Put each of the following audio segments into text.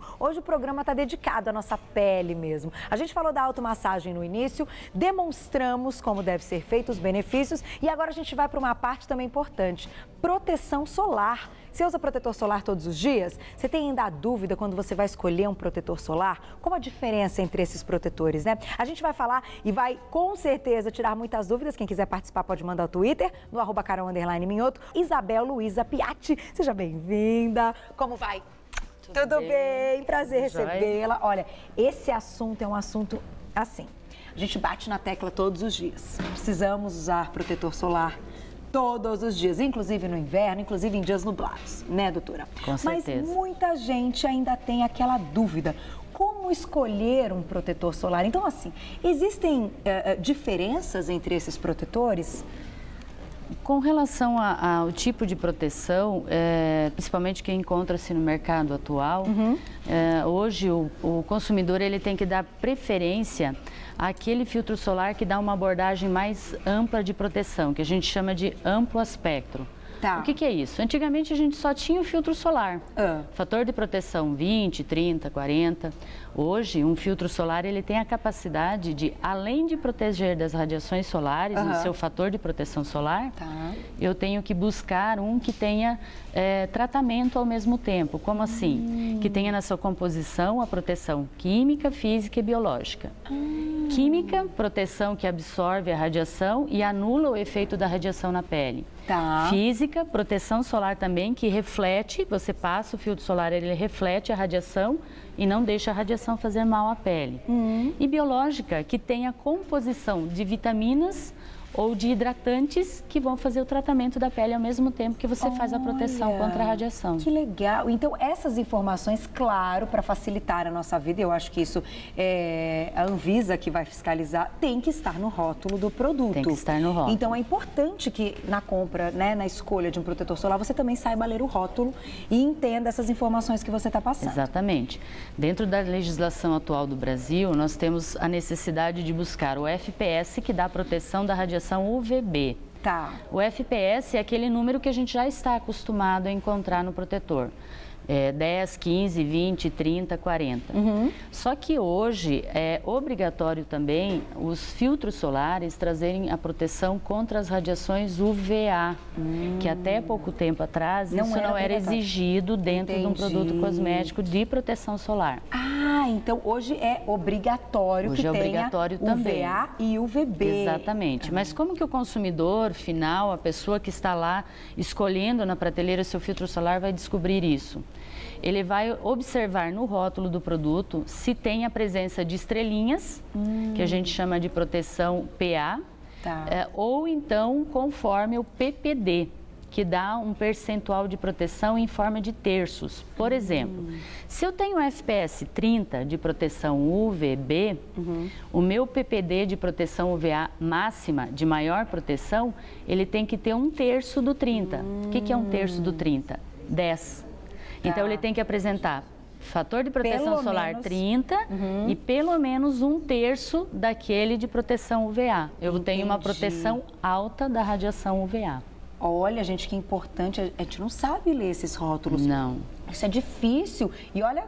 mesmo. Hoje o programa está dedicado à nossa pele mesmo. A gente falou da automassagem no início, demonstramos como deve ser feito, os benefícios, e agora a gente vai para uma parte também importante, proteção solar. Você usa protetor solar todos os dias? Você tem ainda dúvida quando você vai escolher um protetor solar? Qual a diferença entre esses protetores, né? A gente vai falar e vai com certeza tirar muitas dúvidas. Quem quiser participar pode mandar o Twitter no @carol_minhoto. Isabel Luiza Piatti, seja bem-vinda. Como vai? Tudo bem? Prazer recebê-la. Olha, esse assunto é um assunto assim. A gente bate na tecla todos os dias. Precisamos usar protetor solar todos os dias, inclusive no inverno, inclusive em dias nublados, né, doutora? Com certeza. Mas muita gente ainda tem aquela dúvida. Como escolher um protetor solar? Então, assim, existem diferenças entre esses protetores? Com relação ao tipo de proteção, principalmente que encontra-se no mercado atual, hoje o consumidor ele tem que dar preferência àquele filtro solar que dá uma abordagem mais ampla de proteção, que a gente chama de amplo espectro. Tá. O que é isso? Antigamente a gente só tinha o filtro solar, fator de proteção 20, 30, 40. Hoje, um filtro solar ele tem a capacidade de, além de proteger das radiações solares, no seu fator de proteção solar, eu tenho que buscar um que tenha tratamento ao mesmo tempo. Como assim? Que tenha na sua composição a proteção química, física e biológica. Química, proteção que absorve a radiação e anula o efeito da radiação na pele. Física, proteção solar também, que reflete, você passa o filtro solar, ele reflete a radiação e não deixa a radiação fazer mal à pele. E biológica, que tem a composição de vitaminas ou de hidratantes que vão fazer o tratamento da pele ao mesmo tempo que você faz a proteção contra a radiação. Que legal! Então, essas informações, claro, para facilitar a nossa vida, eu acho que isso a Anvisa que vai fiscalizar, tem que estar no rótulo do produto. Tem que estar no rótulo. Então, é importante que na compra, né, na escolha de um protetor solar, você também saiba ler o rótulo e entenda essas informações que você está passando. Exatamente. Dentro da legislação atual do Brasil, nós temos a necessidade de buscar o FPS, que dá a proteção da radiação UVB. O FPS é aquele número que a gente já está acostumado a encontrar no protetor. 10, 15, 20, 30, 40. Só que hoje é obrigatório também os filtros solares trazerem a proteção contra as radiações UVA, que até pouco tempo atrás isso não era exigido dentro de um produto cosmético de proteção solar. Então hoje é obrigatório que tenha também. UVA e UVB. Exatamente. Mas como que o consumidor final, a pessoa que está lá escolhendo na prateleira seu filtro solar vai descobrir isso? Ele vai observar no rótulo do produto se tem a presença de estrelinhas, que a gente chama de proteção PA, ou então conforme o PPD, que dá um percentual de proteção em forma de terços. Por exemplo, se eu tenho FPS 30 de proteção UVB, o meu PPD de proteção UVA máxima, de maior proteção, ele tem que ter 1/3 do 30. O que é 1/3 do 30? 10. Então, ele tem que apresentar fator de proteção solar 30 e pelo menos 1/3 daquele de proteção UVA. Eu tenho uma proteção alta da radiação UVA. Olha, gente, que importante. A gente não sabe ler esses rótulos. Não. Isso é difícil. E olha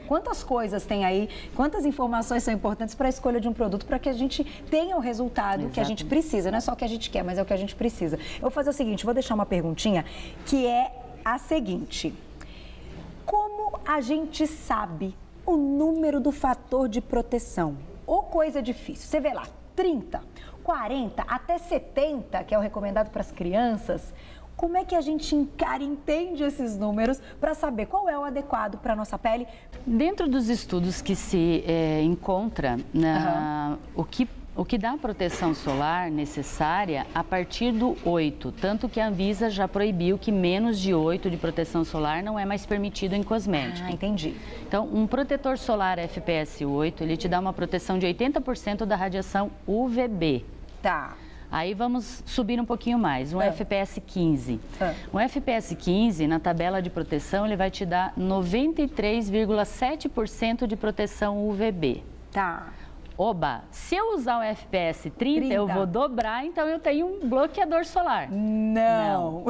quantas coisas tem aí, quantas informações são importantes para a escolha de um produto, para que a gente tenha o resultado que a gente precisa. Não é só o que a gente quer, mas é o que a gente precisa. Eu vou fazer o seguinte, vou deixar uma perguntinha, que é a seguinte. Como a gente sabe o número do fator de proteção? Ou coisa difícil, você vê lá, 30, 40, até 70, que é o recomendado para as crianças. Como é que a gente encara e entende esses números para saber qual é o adequado para a nossa pele? Dentro dos estudos que se encontra, o que dá a proteção solar necessária a partir do 8, tanto que a Anvisa já proibiu que menos de 8 de proteção solar não é mais permitido em cosmético. Entendi. Então, um protetor solar FPS 8, ele te dá uma proteção de 80% da radiação UVB. Aí vamos subir um pouquinho mais, um FPS 15. Um FPS 15, na tabela de proteção, ele vai te dar 93,7% de proteção UVB. oba, se eu usar o FPS 30, eu vou dobrar, então eu tenho um bloqueador solar. Não.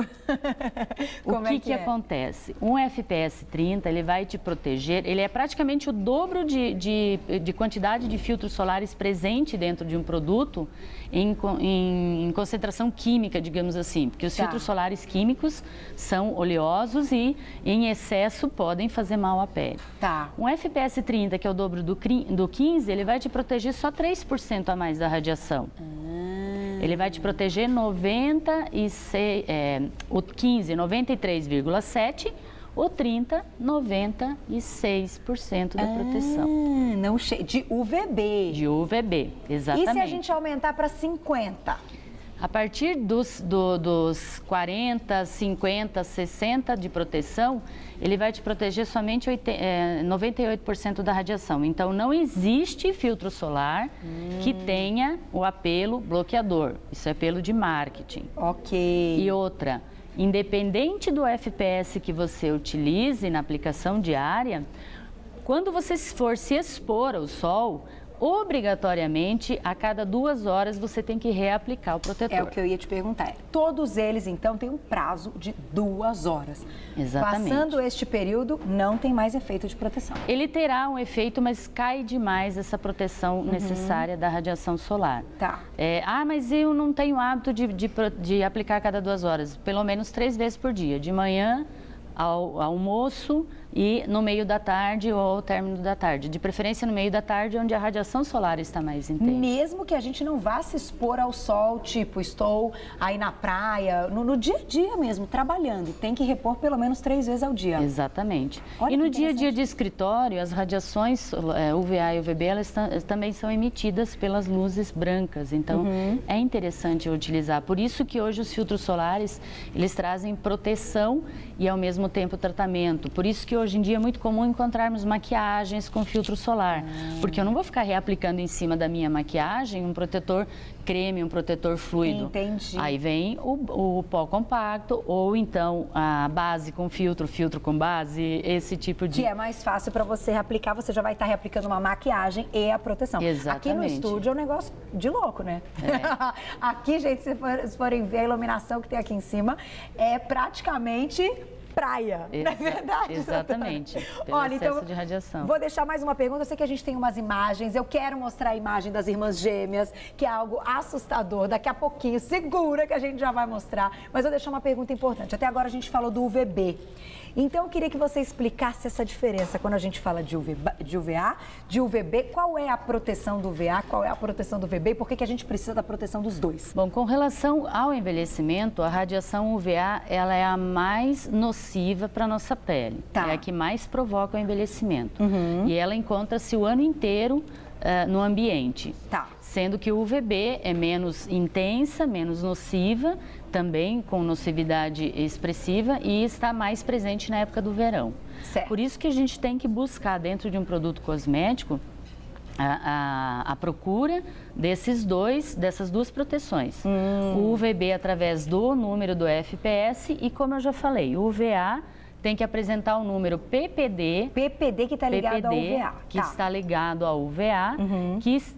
O que acontece? Um FPS 30, ele vai te proteger, ele é praticamente o dobro de quantidade de filtros solares presente dentro de um produto em concentração química, digamos assim, porque os filtros solares químicos são oleosos e em excesso podem fazer mal à pele. Um FPS 30, que é o dobro do 15, ele vai te proteger só 3% a mais da radiação. Ele vai te proteger 93,7%, o 30, 96% da proteção. Não de UVB. De UVB, exatamente. E se a gente aumentar para 50? A partir dos 40, 50, 60 de proteção, ele vai te proteger somente 98% da radiação. Então, não existe filtro solar que tenha o apelo bloqueador. Isso é apelo de marketing. Ok. E outra, independente do FPS que você utilize na aplicação diária, quando você for se expor ao sol, obrigatoriamente, a cada 2 horas, você tem que reaplicar o protetor. É o que eu ia te perguntar. Todos eles, então, têm um prazo de 2 horas. Exatamente. Passando este período, não tem mais efeito de proteção. Ele terá um efeito, mas cai demais essa proteção necessária da radiação solar. Mas eu não tenho hábito de aplicar a cada 2 horas. Pelo menos 3 vezes por dia. De manhã, ao almoço e no meio da tarde ou ao término da tarde. De preferência no meio da tarde, onde a radiação solar está mais intensa. Mesmo que a gente não vá se expor ao sol, tipo, estou aí na praia, no dia a dia mesmo, trabalhando, tem que repor pelo menos 3 vezes ao dia. Exatamente. E no dia a dia de escritório, as radiações UVA e UVB, elas também são emitidas pelas luzes brancas. Então, é interessante utilizar. Por isso que hoje os filtros solares, eles trazem proteção e ao mesmo tempo tratamento. Por isso que hoje em dia é muito comum encontrarmos maquiagens com filtro solar, porque eu não vou ficar reaplicando em cima da minha maquiagem um protetor creme, um protetor fluido. Entendi. Aí vem o pó compacto ou então a base com filtro, filtro com base, esse tipo de... Que é mais fácil para você reaplicar, você já vai estar reaplicando uma maquiagem e a proteção. Exatamente. Aqui no estúdio é um negócio de louco, né? Aqui, gente, se forem ver a iluminação que tem aqui em cima, é praticamente... praia, não é verdade? Exatamente, pelo excesso de radiação. Vou deixar mais uma pergunta, eu sei que a gente tem umas imagens, eu quero mostrar a imagem das irmãs gêmeas, que é algo assustador, daqui a pouquinho, segura que a gente já vai mostrar, mas vou deixar uma pergunta importante, até agora a gente falou do UVB, então eu queria que você explicasse essa diferença quando a gente fala de UVA, de UVB, qual é a proteção do UVA, qual é a proteção do UVB e por que a gente precisa da proteção dos dois? Bom, com relação ao envelhecimento, a radiação UVA, ela é a mais nociva para a nossa pele. É a que mais provoca o envelhecimento. E ela encontra-se o ano inteiro no ambiente. Sendo que o UVB é menos intensa, menos nociva, também com nocividade expressiva e está mais presente na época do verão. Por isso que a gente tem que buscar dentro de um produto cosmético a procura dessas duas proteções. O UVB através do número do FPS e, como eu já falei, o UVA tem que apresentar o número PPD. PPD que está ligado ao UVA. Que está ligado ao UVA,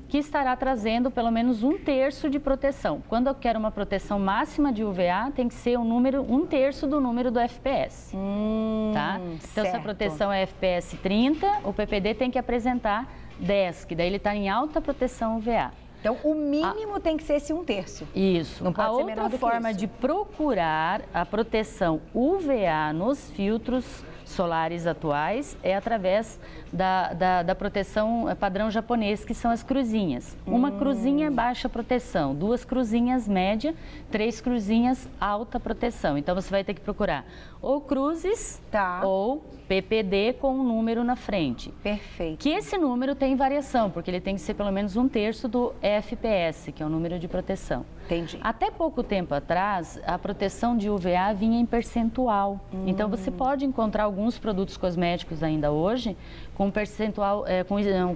que estará trazendo pelo menos 1/3 de proteção. Quando eu quero uma proteção máxima de UVA, tem que ser 1/3 do número do FPS. Então, se a proteção é FPS 30, o PPD tem que apresentar 10, que daí ele está em alta proteção UVA. Então, o mínimo tem que ser esse 1/3. Isso. Não pode ser menor do que isso. A outra forma de procurar a proteção UVA nos filtros solares atuais é através da proteção padrão japonês, que são as cruzinhas. Uma cruzinha baixa proteção, 2 cruzinhas média, 3 cruzinhas alta proteção. Então, você vai ter que procurar ou cruzes ou PPD com um número na frente. Perfeito. Que esse número tem variação, porque ele tem que ser pelo menos 1/3 do FPS, que é o número de proteção. Entendi. Até pouco tempo atrás, a proteção de UVA vinha em percentual. Então, você pode encontrar alguns produtos cosméticos ainda hoje com percentual,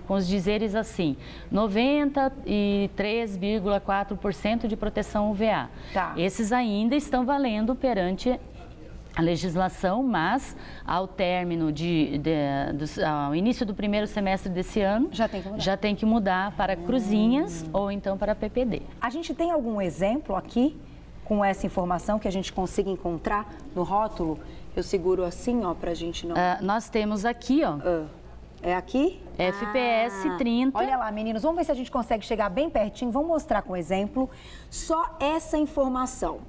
com os dizeres assim, 93,4% de proteção UVA. Esses ainda estão valendo perante a legislação, mas ao término ao início do primeiro semestre desse ano, já tem que mudar para cruzinhas ou então para PPD. A gente tem algum exemplo aqui com essa informação que a gente consiga encontrar no rótulo? Eu seguro assim, ó, pra gente não... nós temos aqui, ó. É aqui? FPS 30. Olha lá, meninos, vamos ver se a gente consegue chegar bem pertinho. Vamos mostrar com exemplo só essa informação.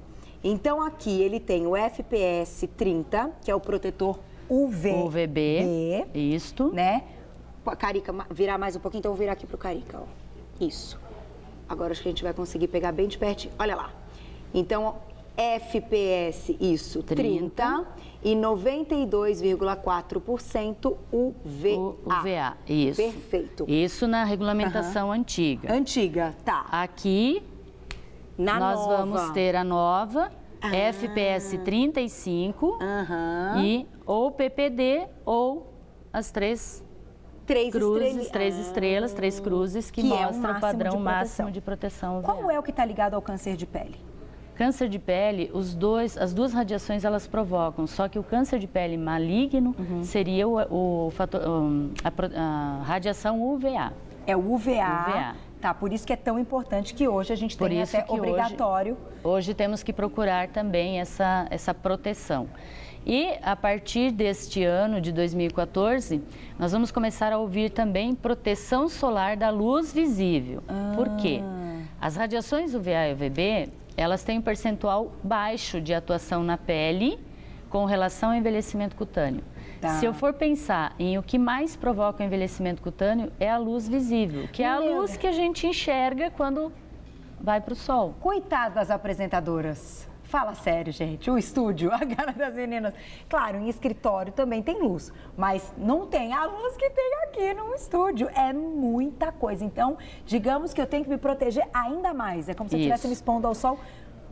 Então, aqui ele tem o FPS 30, que é o protetor UVB. Isto. Né? Carica, virar mais um pouquinho, então eu vou virar aqui pro Carica, ó. Isso. Agora acho que a gente vai conseguir pegar bem de pertinho. Olha lá. Então, FPS, isso, 30 e 92,4% UVA. UVA, isso. Perfeito. Isso na regulamentação antiga. Antiga, tá. Aqui... nós vamos ter a nova FPS 35 e ou PPD ou as três cruzes, três estrelas, três cruzes que mostra o padrão máximo de proteção UVA. Qual é o que está ligado ao câncer de pele? Câncer de pele, as duas radiações elas provocam, só que o câncer de pele maligno seria a radiação UVA. É o UVA. Tá, por isso que é tão importante que hoje a gente tem até obrigatório. Hoje temos que procurar também essa proteção. E a partir deste ano de 2014, nós vamos começar a ouvir também proteção solar da luz visível. Por quê? As radiações UVA e UVB, elas têm um percentual baixo de atuação na pele com relação ao envelhecimento cutâneo. Tá. Se eu for pensar em o que mais provoca o envelhecimento cutâneo, é a luz visível, que é a luz que a gente enxerga quando vai para o sol. Coitado das apresentadoras. Fala sério, gente. O estúdio, a cara das meninas. Claro, em escritório também tem luz, mas não tem a luz que tem aqui no estúdio. É muita coisa. Então, digamos que eu tenho que me proteger ainda mais. É como se eu estivesse me expondo ao sol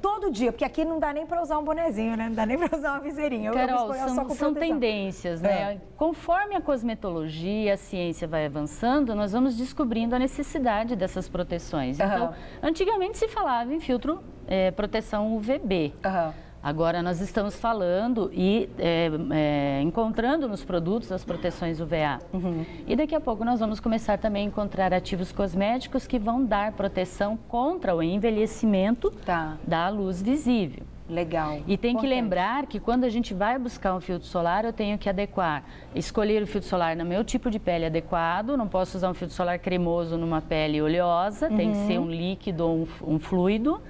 todo dia, porque aqui não dá nem para usar um bonezinho, né? Não dá nem para usar uma viseirinha. Carol, são tendências, né? Conforme a cosmetologia, a ciência vai avançando, nós vamos descobrindo a necessidade dessas proteções. Então, antigamente se falava em filtro proteção UVB. Agora nós estamos falando e encontrando nos produtos as proteções UVA. E daqui a pouco nós vamos começar também a encontrar ativos cosméticos que vão dar proteção contra o envelhecimento da luz visível. Legal. E tem que lembrar que quando a gente vai buscar um filtro solar, eu tenho que escolher o filtro solar no meu tipo de pele adequado, não posso usar um filtro solar cremoso numa pele oleosa, tem que ser um líquido ou um fluido.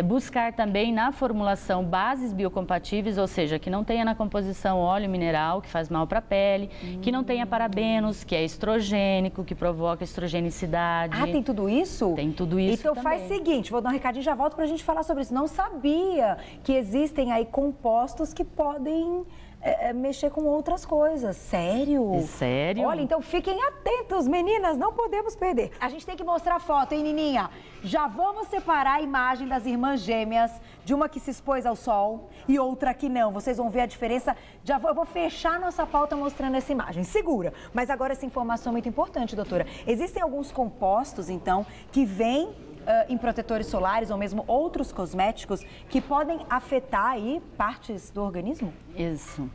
Buscar também na formulação bases biocompatíveis, ou seja, que não tenha na composição óleo mineral, que faz mal para a pele, que não tenha parabenos, que é estrogênico, que provoca estrogenicidade. Ah, tem tudo isso? Tem tudo isso então também. Faz o seguinte, vou dar um recadinho e já volto para a gente falar sobre isso. Não sabia que existem aí compostos que podem mexer com outras coisas. Sério? Sério? Olha, então fiquem atentos, meninas, não podemos perder. A gente tem que mostrar foto, hein, Nininha? Já vamos separar a imagem das irmãs gêmeas, de uma que se expôs ao sol e outra que não. Vocês vão ver a diferença. Eu vou fechar nossa pauta mostrando essa imagem. Segura. Mas agora essa informação é muito importante, doutora. Existem alguns compostos, então, que vêm em protetores solares ou mesmo outros cosméticos que podem afetar aí partes do organismo? Isso.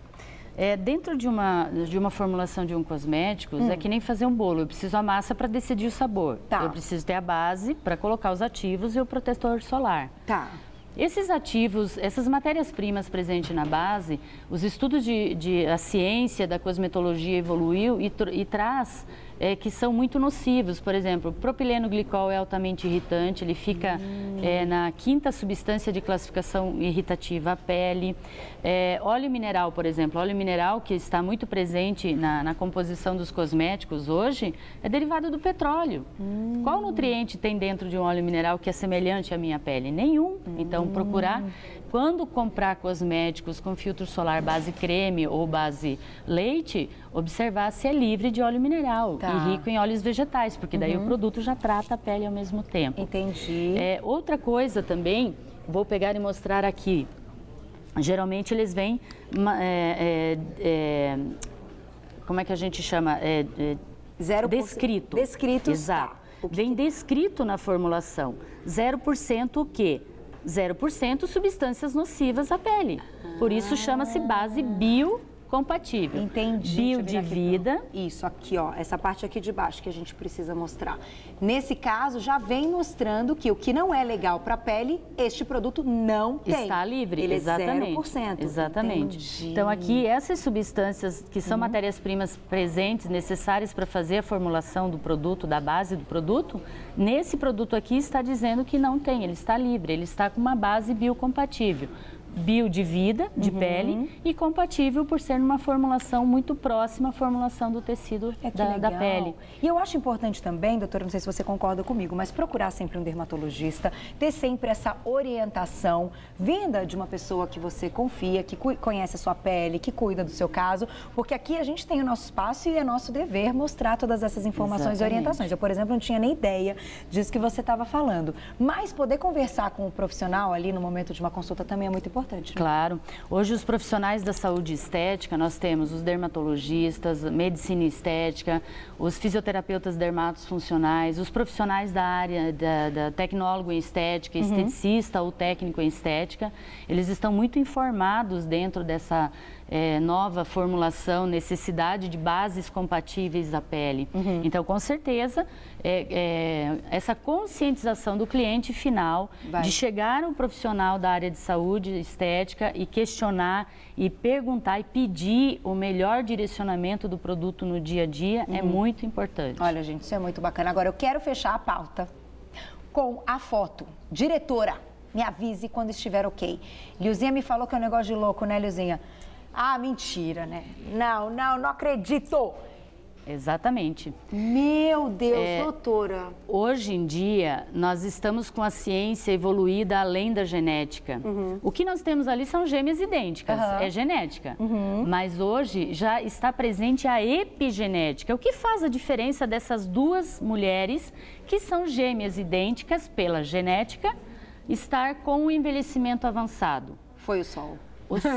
Dentro de uma formulação de um cosmético, é que nem fazer um bolo. Eu preciso a massa para decidir o sabor. Eu preciso ter a base para colocar os ativos e o protetor solar. Esses ativos, essas matérias-primas presentes na base, os estudos a ciência da cosmetologia evoluiu e traz que são muito nocivos. Por exemplo, o propileno glicol é altamente irritante, ele fica na 5ª substância de classificação irritativa à pele. Óleo mineral, por exemplo, óleo mineral que está muito presente na composição dos cosméticos hoje, é derivado do petróleo. Qual nutriente tem dentro de um óleo mineral que é semelhante à minha pele? Nenhum. Então, procurar, quando comprar cosméticos com filtro solar base creme ou base leite, observar se é livre de óleo mineral e rico em óleos vegetais, porque daí o produto já trata a pele ao mesmo tempo. Entendi. Outra coisa também, vou pegar e mostrar aqui. Geralmente eles vêm, como é que a gente chama? Descrito. Descrito. Exato. Vem descrito na formulação. 0% o quê? 0% substâncias nocivas à pele. Por isso chama-se base biocompatível. Entendi. Bio de vida. Isso aqui, ó, essa parte aqui de baixo que a gente precisa mostrar. Nesse caso, já vem mostrando que o que não é legal para a pele, este produto não tem. Está livre, ele exatamente. É 0%. Exatamente. Entendi. Então aqui essas substâncias que são matérias-primas presentes, necessárias para fazer a formulação do produto, da base do produto, nesse produto aqui está dizendo que não tem, ele está livre, ele está com uma base biocompatível. Bio de vida, de pele, e compatível por ser numa formulação muito próxima à formulação do tecido da pele. E eu acho importante também, doutora, não sei se você concorda comigo, mas procurar sempre um dermatologista, ter sempre essa orientação vinda de uma pessoa que você confia, que conhece a sua pele, que cuida do seu caso, porque aqui a gente tem o nosso espaço e é nosso dever mostrar todas essas informações e orientações. Eu, por exemplo, não tinha nem ideia disso que você estava falando, mas poder conversar com o profissional ali no momento de uma consulta também é muito importante. Né? Claro. Hoje os profissionais da saúde estética, nós temos os dermatologistas, medicina estética, os fisioterapeutas dermatos funcionais, os profissionais da área da tecnólogo em estética, esteticista ou técnico em estética, eles estão muito informados dentro dessa nova formulação, necessidade de bases compatíveis à pele. Então, com certeza, essa conscientização do cliente final, de chegar um profissional da área de saúde estética e questionar e perguntar e pedir o melhor direcionamento do produto no dia a dia é muito importante. Olha, gente, isso é muito bacana. Agora, eu quero fechar a pauta com a foto. Diretora, me avise quando estiver ok. Lilzinha me falou que é um negócio de louco, né, Lilzinha? Ah, mentira, né? Não acredito! Exatamente. Meu Deus, doutora! Hoje em dia, nós estamos com a ciência evoluída além da genética. O que nós temos ali são gêmeas idênticas, é genética. Mas hoje já está presente a epigenética. O que faz a diferença dessas duas mulheres que são gêmeas idênticas pela genética estar com o envelhecimento avançado? Foi o sol. O sol.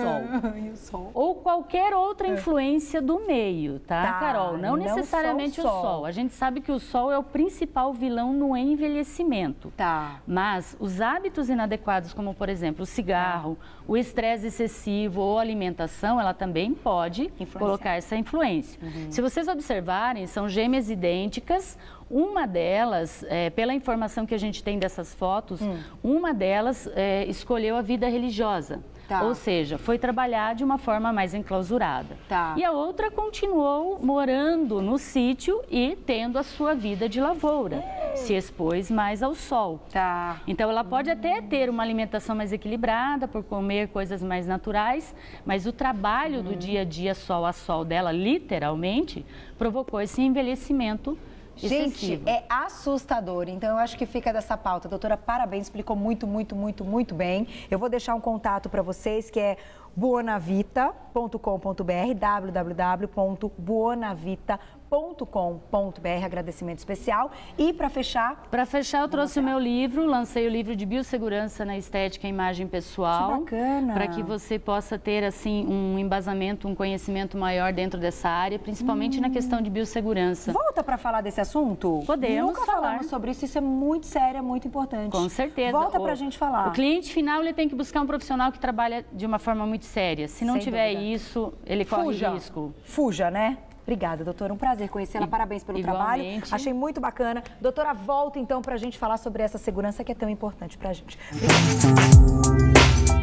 E o sol. Ou qualquer outra influência do meio, tá, Carol? Não necessariamente o sol. A gente sabe que o sol é o principal vilão no envelhecimento. Tá. Mas os hábitos inadequados, como por exemplo o cigarro, o estresse excessivo ou a alimentação, ela também pode colocar essa influência. Se vocês observarem, são gêmeas idênticas. Uma delas, pela informação que a gente tem dessas fotos, uma delas escolheu a vida religiosa. Tá. Ou seja, foi trabalhar de uma forma mais enclausurada. Tá. E a outra continuou morando no sítio e tendo a sua vida de lavoura. Se expôs mais ao sol. Tá. Então, ela pode até ter uma alimentação mais equilibrada, por comer coisas mais naturais, mas o trabalho do dia a dia, sol a sol dela, literalmente, provocou esse envelhecimento excessivo. Gente, é assustador, então eu acho que fica dessa pauta. Doutora, parabéns, explicou muito bem. Eu vou deixar um contato para vocês que é buonavita.com.br, www.buonavita.com.br, agradecimento especial. E para fechar... Para fechar, eu trouxe o meu livro, lancei o livro de biossegurança na estética e imagem pessoal. Que bacana! Para que você possa ter, assim, um embasamento, um conhecimento maior dentro dessa área, principalmente na questão de biossegurança. Volta para falar desse assunto? Podemos Nunca falar. falamos sobre isso, isso é muito sério, é muito importante. Com certeza. Volta para a gente falar. O cliente final, ele tem que buscar um profissional que trabalha de uma forma muito séria. Se não tiver isso, ele corre risco. Fuja, né? Obrigada, doutora. Um prazer conhecê-la. Parabéns pelo trabalho. Achei muito bacana. Doutora, volta então para a gente falar sobre essa segurança que é tão importante para a gente. Obrigada.